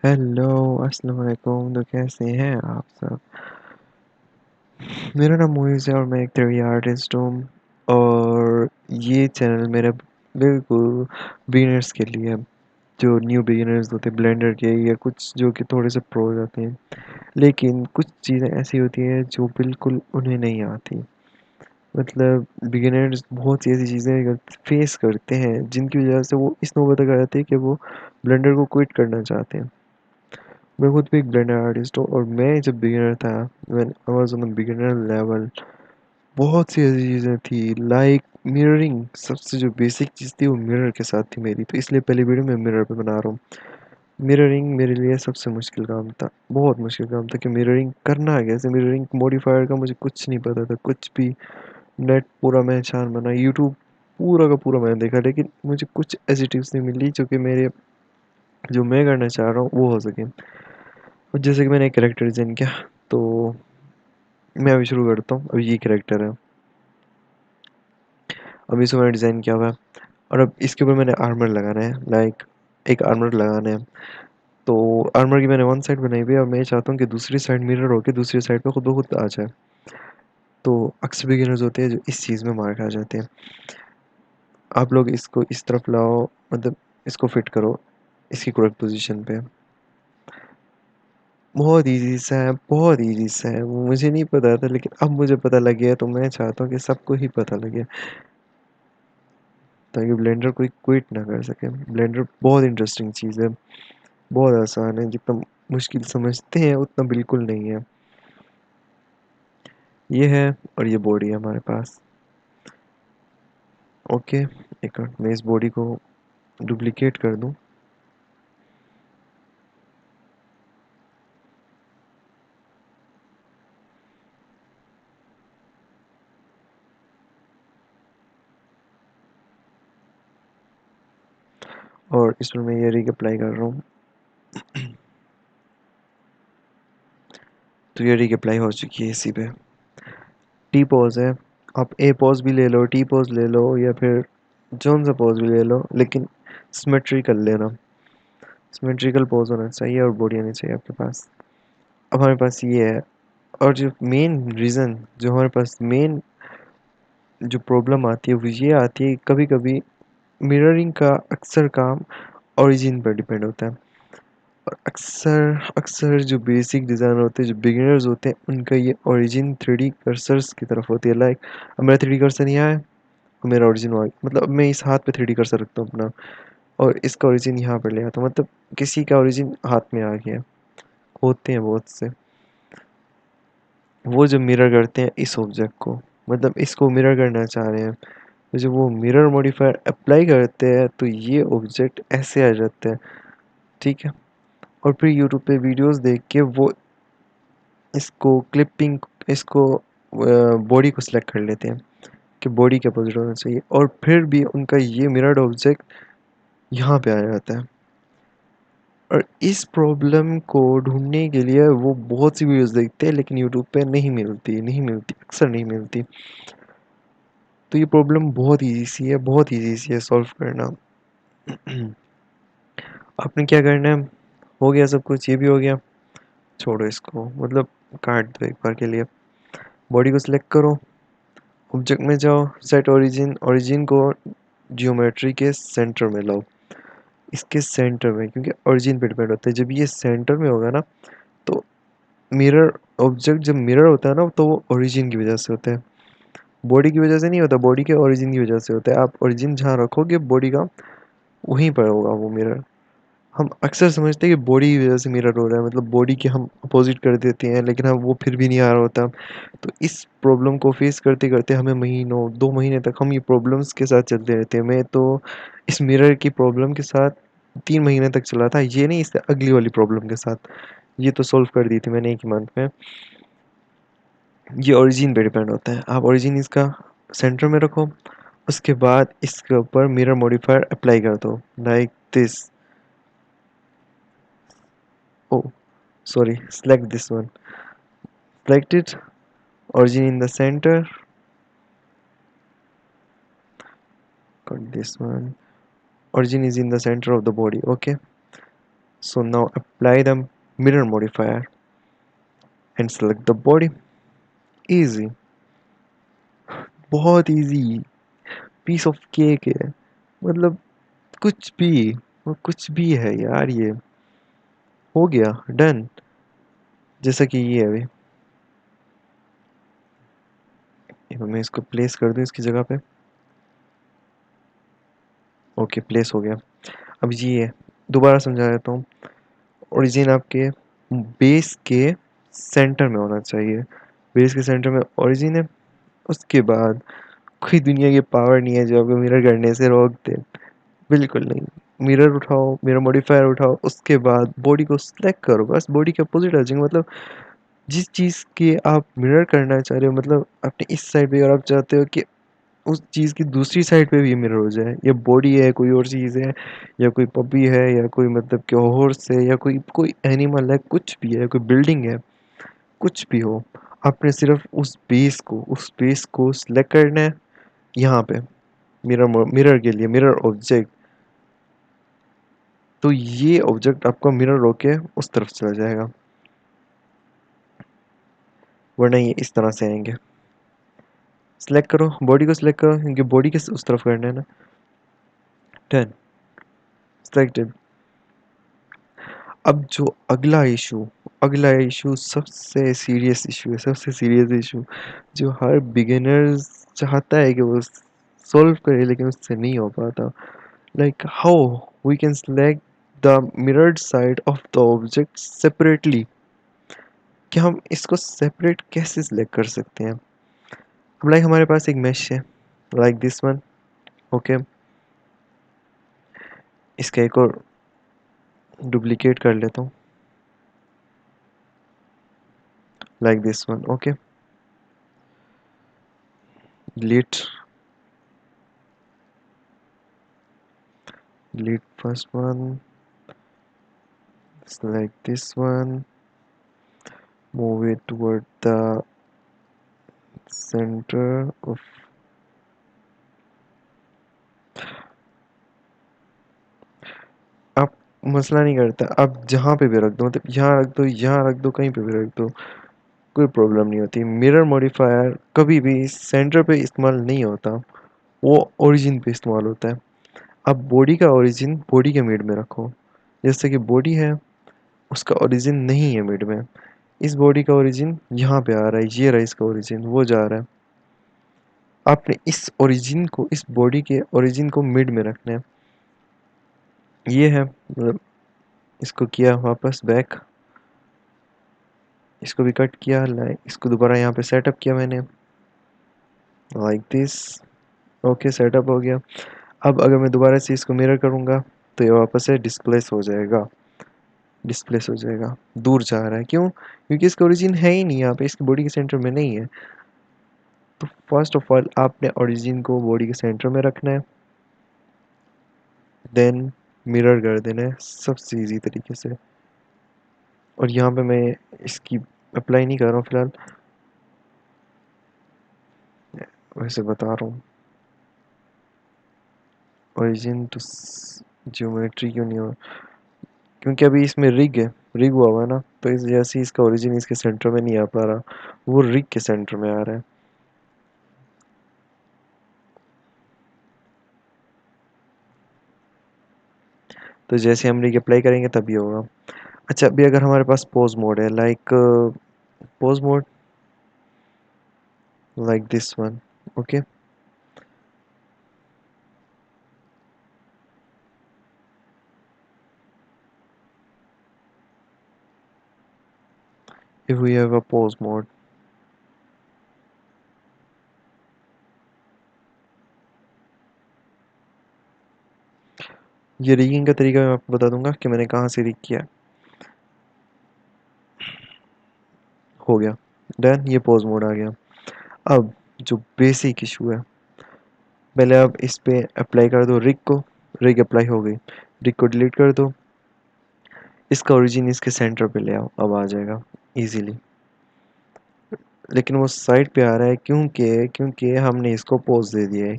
Hello, अस्सलाम वालेकुम। तो कैसे हैं आप सब? मेरा नाम मोइज़ है और मैं एक 3D आर्टिस्ट हूँ। और ये चैनल मेरा बिल्कुल बिगिनर्स के लिए है। जो न्यू बिगिनर्स होते हैं ब्लेंडर के, या कुछ जो कि थोड़े से प्रो हो जाते हैं, लेकिन कुछ चीज़ें ऐसी होती हैं जो बिल्कुल उन्हें नहीं आती। मतलब बिगिनर्स बहुत सी ऐसी चीज़ें फेस करते हैं जिनकी वजह से वो इस नौबत तक आ जाते हैं कि वो ब्लेंडर को क्विट करना चाहते हैं। मैं खुद भी एक ब्लेंडर आर्टिस्ट हूँ, और मैं जब बिगिनर था, when I was on beginner level, बहुत सी ऐसी चीज़ें थी लाइक मिररिंग। सबसे जो बेसिक चीज़ थी वो मिरर के साथ थी मेरी, तो इसलिए पहली वीडियो मैं मिरर पे बना रहा हूँ। मिररिंग मेरे लिए सबसे मुश्किल काम था, बहुत मुश्किल काम था कि मिररिंग करना है कैसे। मिररिंग मॉडिफायर का मुझे कुछ नहीं पता था, कुछ भी। नेट पूरा मैं छान बना, यूट्यूब पूरा का पूरा मैंने देखा, लेकिन मुझे कुछ ऐसी टिप्स नहीं मिली जो कि मेरे जो मैं करना चाह रहा हूँ वो हो सके। और जैसे कि मैंने एक कैरेक्टर डिज़ाइन किया, तो मैं अभी शुरू करता हूँ। अभी ये कैरेक्टर है, अभी इसको मैंने डिज़ाइन किया हुआ है, और अब इसके ऊपर मैंने आर्मर लगाना है, लाइक एक आर्मर लगाना है। तो आर्मर की मैंने वन साइड बनाई हुई है, और मैं चाहता हूँ कि दूसरी साइड मिरर होके दूसरी साइड पे खुद ब खुद आ जाए। तो अक्सर बिगिनर्स होते हैं जो इस चीज़ में मार खा जाते हैं। आप लोग इसको इस तरफ लाओ, मतलब इसको फिट करो इसकी करेक्ट पोजीशन पे। बहुत इजी सा है, बहुत इजी सा है। वो मुझे नहीं पता था, लेकिन अब मुझे पता लग गया, तो मैं चाहता हूँ कि सबको ही पता लगे, ताकि ब्लेंडर कोई क्विट ना कर सके। ब्लेंडर बहुत इंटरेस्टिंग चीज़ है, बहुत आसान है। जितना मुश्किल समझते हैं उतना बिल्कुल नहीं है। ये है, और ये बॉडी है हमारे पास। ओके, एक मिनट मैं इस बॉडी को डुप्लीकेट कर दूं। और इसमें मैं ये रिग अप्लाई कर रहा हूँ। तो ये रिग अप्लाई हो चुकी है इसी पे। टी पॉज है, आप ए पॉज भी ले लो, टी पॉज ले लो, या फिर जोन सा पॉज भी ले लो, लेकिन सिमेट्रिकल लेना। सिमेट्रिकल पोज होना चाहिए और बॉडी आनी चाहिए आपके पास। अब हमारे पास ये है। और जो मेन रीज़न, जो हमारे पास मेन जो प्रॉब्लम आती है वो ये आती है, कभी कभी मिररिंग का अक्सर काम ओरिजिन पर डिपेंड होता है। और अक्सर अक्सर जो बेसिक डिज़ाइनर होते हैं, जो बिगिनर्स होते हैं, उनका ये ओरिजिन 3D कर्सर्स की तरफ होती है। लाइक अब मेरा 3D कर्सर यहाँ है और मेरा ओरिजिन वहाँ, मतलब अब मैं इस हाथ पे 3D कर्सर रखता हूँ अपना, और इसका ओरिजिन यहाँ पर ले आता हूँ, मतलब किसी का ओरिजिन हाथ में आ गया। होते हैं बहुत से, वो जो मिरर करते हैं इस ऑब्जेक्ट को, मतलब इसको मिरर करना चाह रहे हैं, तो जब वो मिरर मॉडिफायर अप्लाई करते हैं तो ये ऑब्जेक्ट ऐसे आ जाते हैं। ठीक है, और फिर यूट्यूब पे वीडियोस देख के वो इसको क्लिपिंग, इसको बॉडी को सिलेक्ट कर लेते हैं कि बॉडी के अपोजिट होना चाहिए, और फिर भी उनका ये मिरर्ड ऑब्जेक्ट यहाँ पे आ जाता है। और इस प्रॉब्लम को ढूंढने के लिए वो बहुत सी वीडियोस देखते हैं, लेकिन यूट्यूब पे नहीं मिलती, अक्सर नहीं मिलती। तो ये प्रॉब्लम बहुत ईज़ी सी है, बहुत ईज़ी सी है सॉल्व करना। आपने क्या करना है, हो गया सब कुछ, ये भी हो गया। छोड़ो इसको, मतलब काट दो एक बार के लिए। बॉडी को सिलेक्ट करो, ऑब्जेक्ट में जाओ, सेट ओरिजिन, ओरिजिन को जियोमेट्री के सेंटर में लाओ। इसके सेंटर में, क्योंकि ओरिजिन पे डिपेंड होता है। जब ये सेंटर में होगा ना, तो मिरर ऑब्जेक्ट जब मिरर होता है ना, तो वो ओरिजिन की वजह से होता है, बॉडी की वजह से नहीं होता। बॉडी के ओरिजिन की वजह से होता है। आप ओरिजिन जहाँ रखोगे बॉडी का, वहीं पर होगा वो मिरर। हम अक्सर समझते हैं कि बॉडी की वजह से मिरर हो रहा है, मतलब बॉडी के हम अपोजिट कर देते हैं, लेकिन हम वो फिर भी नहीं आ रहा होता। तो इस प्रॉब्लम को फेस करते करते हमें महीनों 2 महीने तक हम ये प्रॉब्लम्स के साथ चलते रहते हैं। मैं तो इस मिरर की प्रॉब्लम के साथ 3 महीने तक चला था, ये नहीं, इससे अगली वाली प्रॉब्लम के साथ। ये तो सॉल्व कर दी थी मैंने एक ही मंथ में। ये ओरिजिन पे डिपेंड होता है। आप ओरिजिन इसका सेंटर में रखो, उसके बाद इसके ऊपर मिरर मॉडिफायर अप्लाई कर दो, like this. Oh sorry, select this one, select it, origin in the center, got this one, origin is in the center of the body. Okay, So now apply the mirror modifier and select the body. Easy, बहुत easy, piece of cake है, मतलब कुछ भी, वो कुछ भी है यार, ये हो गया डन। जैसा कि ये है अभी, मैं इसको प्लेस कर दूं इसकी जगह पे। ओके, प्लेस हो गया। अब ये है, दोबारा समझा देता हूँ। ओरिजिन आपके बेस के सेंटर में होना चाहिए। बेस के सेंटर में ओरिजिन है। उसके बाद कोई दुनिया की पावर नहीं है जो आपको मिरर करने से रोक दे, बिल्कुल नहीं। मिरर उठाओ, मिरर मॉडिफायर उठाओ, उसके बाद बॉडी को सिलेक्ट करो, बस बॉडी के अपोजिट आ जाएंगे। मतलब जिस चीज़ के आप मिरर करना चाह रहे हो, मतलब अपने इस साइड पे, और आप चाहते हो कि उस चीज़ की दूसरी साइड पे भी ये मिरर हो जाए, या बॉडी है, कोई और चीज़ है, या कोई पपी है, या कोई मतलब कि हॉर्स है, या कोई कोई एनिमल है, कुछ भी है, कोई बिल्डिंग है, कुछ भी हो, आपने सिर्फ उस बेस को सिलेक्ट करना है यहाँ पे, मिरर मिरर के लिए, मिरर ऑब्जेक्ट। तो ये ऑब्जेक्ट आपका मिरर होके उस तरफ चला जाएगा, वरना ये इस तरह से आएंगे। सिलेक्ट करो, बॉडी को सिलेक्ट करो, क्योंकि बॉडी के उस तरफ करना है ना। 10 सिलेक्टेड। अब जो अगला इशू सबसे सीरियस इशू है, सबसे सीरियस इशू, जो हर बिगिनर्स चाहता है कि वो सॉल्व करे, लेकिन उससे नहीं हो पाता। Like how we can select the mirrored side of the object separately. कि हम इसको सेपरेट कैसे सिलेक्ट कर सकते हैं। अब लाइक हमारे पास एक मैश है, लाइक दिस वन। ओके, इसका एक और डुप्लीकेट कर लेता हूँ, like this one. Okay, delete, delete first one, select this one, move it toward the center of, आप मसला नहीं करता, आप जहाँ पे भी रख दो, मतलब यहाँ रख दो, यहाँ रख दो, कहीं पे भी रख दो, कोई प्रॉब्लम नहीं होती। मिरर मॉडिफायर कभी भी सेंटर पे इस्तेमाल नहीं होता, वो ओरिजिन पे इस्तेमाल होता है। अब बॉडी का ओरिजिन बॉडी के मिड में रखो। जैसे कि बॉडी है, उसका ओरिजिन नहीं है मिड में, इस बॉडी का ओरिजिन यहाँ पे आ रहा है, ये रहा इसका ओरिजिन, वो जा रहा है। आपने इस ओरिजिन को, इस बॉडी के ओरिजिन को मिड में रखना है। ये है, मतलब इसको किया वापस बैक, इसको भी कट किया, लाइक इसको दोबारा यहाँ पे सेटअप किया मैंने, लाइक दिस। ओके, सेटअप हो गया। अब अगर मैं दोबारा से इसको मिरर करूँगा, तो ये वापस से डिस्प्लेस हो जाएगा, डिस्प्लेस हो जाएगा, दूर जा रहा है। क्यों? क्योंकि इसका ओरिजिन है ही नहीं यहाँ पे, इसकी बॉडी के सेंटर में नहीं है। तो फर्स्ट ऑफ ऑल आपने ओरिजिन को बॉडी के सेंटर में रखना है, देन मिरर कर देना है सबसे ईजी तरीके से। और यहाँ पे मैं इसकी अप्लाई नहीं कर रहा हूँ फिलहाल, वैसे बता रहा हूँ। ओरिजिन टू ज्योमेट्री क्यों नहीं हो, क्योंकि अभी इसमें रिग है, रिग हुआ हुआ है ना, तो इस जैसे ही इसका ओरिजिन इसके सेंटर में नहीं आ पा रहा, वो रिग के सेंटर में आ रहा है। तो जैसे हम रिग अप्लाई करेंगे तभी होगा। अच्छा, अभी अगर हमारे पास पोज मोड है, like pose mode, like this one. Okay, if we have a pose mode, ये रिगिंग का तरीका मैं आपको बता दूंगा कि मैंने कहाँ से रिग किया है। हो गया डन, ये पोज मोड आ गया। अब जो बेसिक इशू है, पहले आप इस पे अप्लाई कर दो रिग को, रिग अप्लाई हो गई, रिग को डिलीट कर दो, इसका ओरिजिन इसके सेंटर पे ले आओ, अब आ जाएगा इजीली। लेकिन वो साइड पे आ रहा है क्योंकि क्योंकि हमने इसको पोज दे दिया है,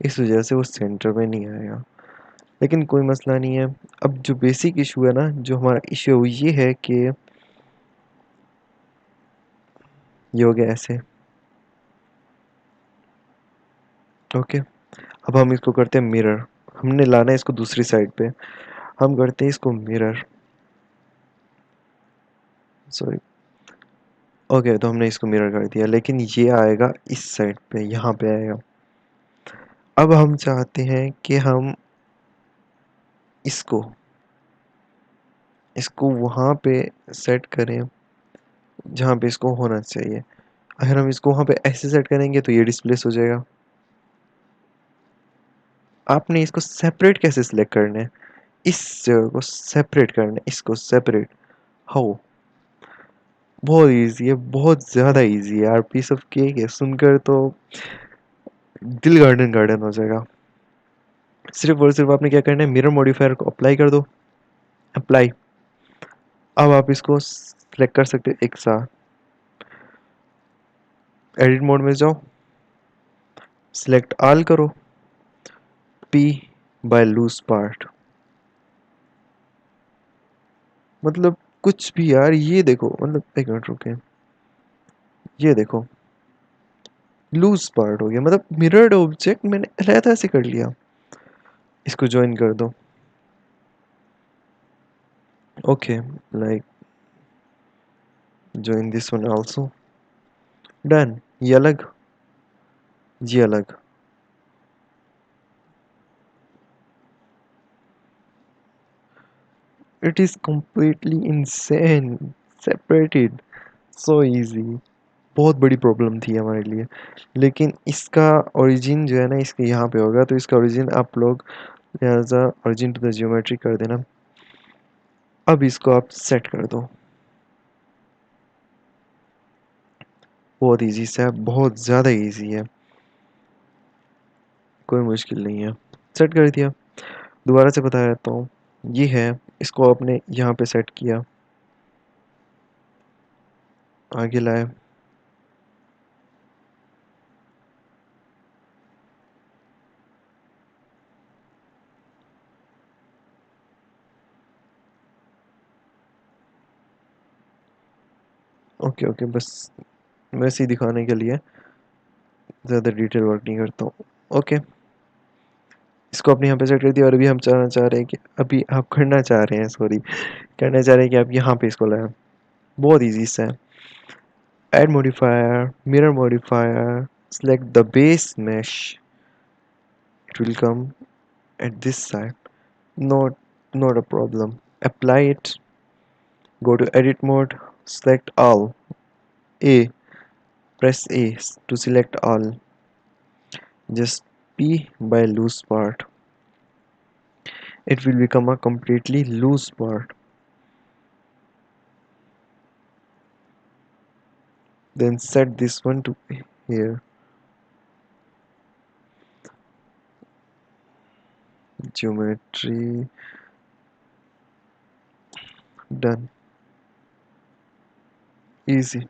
इस वजह से वो सेंटर पे नहीं आएगा। लेकिन कोई मसला नहीं है। अब जो बेसिक इशू है ना, जो हमारा इशू है वो ये है कि ये हो गया ऐसे। ओके, अब हम इसको करते हैं मिरर। हमने लाना है इसको दूसरी साइड पे। हम करते हैं इसको मिरर। सॉरी। ओके, तो हमने इसको मिरर कर दिया, लेकिन ये आएगा इस साइड पे, यहाँ पे आएगा। अब हम चाहते हैं कि हम इसको इसको वहाँ पे सेट करें जहाँ पे इसको होना चाहिए। अगर हम इसको वहाँ पे ऐसे सेट करेंगे तो ये डिस्प्लेस हो जाएगा। आपने इसको सेपरेट कैसे सिलेक्ट करना है? इस जगह को सेपरेट करना है, इसको सेपरेट। हाउ? बहुत इजी है, बहुत ज़्यादा इजी है यार। पीस ऑफ केक है, सुनकर तो दिल गार्डन गार्डन हो जाएगा। सिर्फ और सिर्फ आपने क्या करना है, मिरर मॉडिफायर को अप्लाई कर दो। अप्लाई। अब आप इसको सेलेक्ट कर सकते हो एक साथ। एडिट मोड में जाओ, सिलेक्ट ऑल करो, पी बाय लूज पार्ट। मतलब कुछ भी यार, ये देखो, मतलब एक मिनट रुके, ये देखो लूज पार्ट हो गया। मतलब मिरर्ड ऑब्जेक्ट मैंने अलग से कर लिया। इसको ज्वाइन कर दो। Okay, like join this one also. Done. ये अलग, ये अलग। It is completely insane, separated, so easy। बहुत बड़ी प्रॉब्लम थी हमारे लिए, लेकिन इसका ओरिजिन जो है ना, इसके यहाँ पे होगा। तो इसका ओरिजिन आप लोग लिहाजा ओरिजिन टू द जियोमेट्री कर देना। अब इसको आप सेट कर दो। बहुत इजी सा है, बहुत ज़्यादा इजी है, कोई मुश्किल नहीं है। सेट कर दिया। दोबारा से बता देता हूँ। ये है, इसको आपने यहाँ पे सेट किया, आगे लाए। ओके ओके, बस वैसे ही दिखाने के लिए, ज़्यादा डिटेल वर्क नहीं करता हूँ। ओके, इसको अपने यहाँ पे सेट कर दिया। और अभी हम चाह रहे हैं कि अभी आप करना चाह रहे हैं, सॉरी, करना चाह रहे हैं कि आप यहाँ पे इसको लाएं। बहुत इजी सा है। Add modifier, mirror modifier, select the base mesh, it will come at this side. Not a problem. Apply it, go to edit mode, select all. A, press A to select all. Just P by loose part. It will become a completely loose part. Then set this one to here. Geometry. Done. Easy.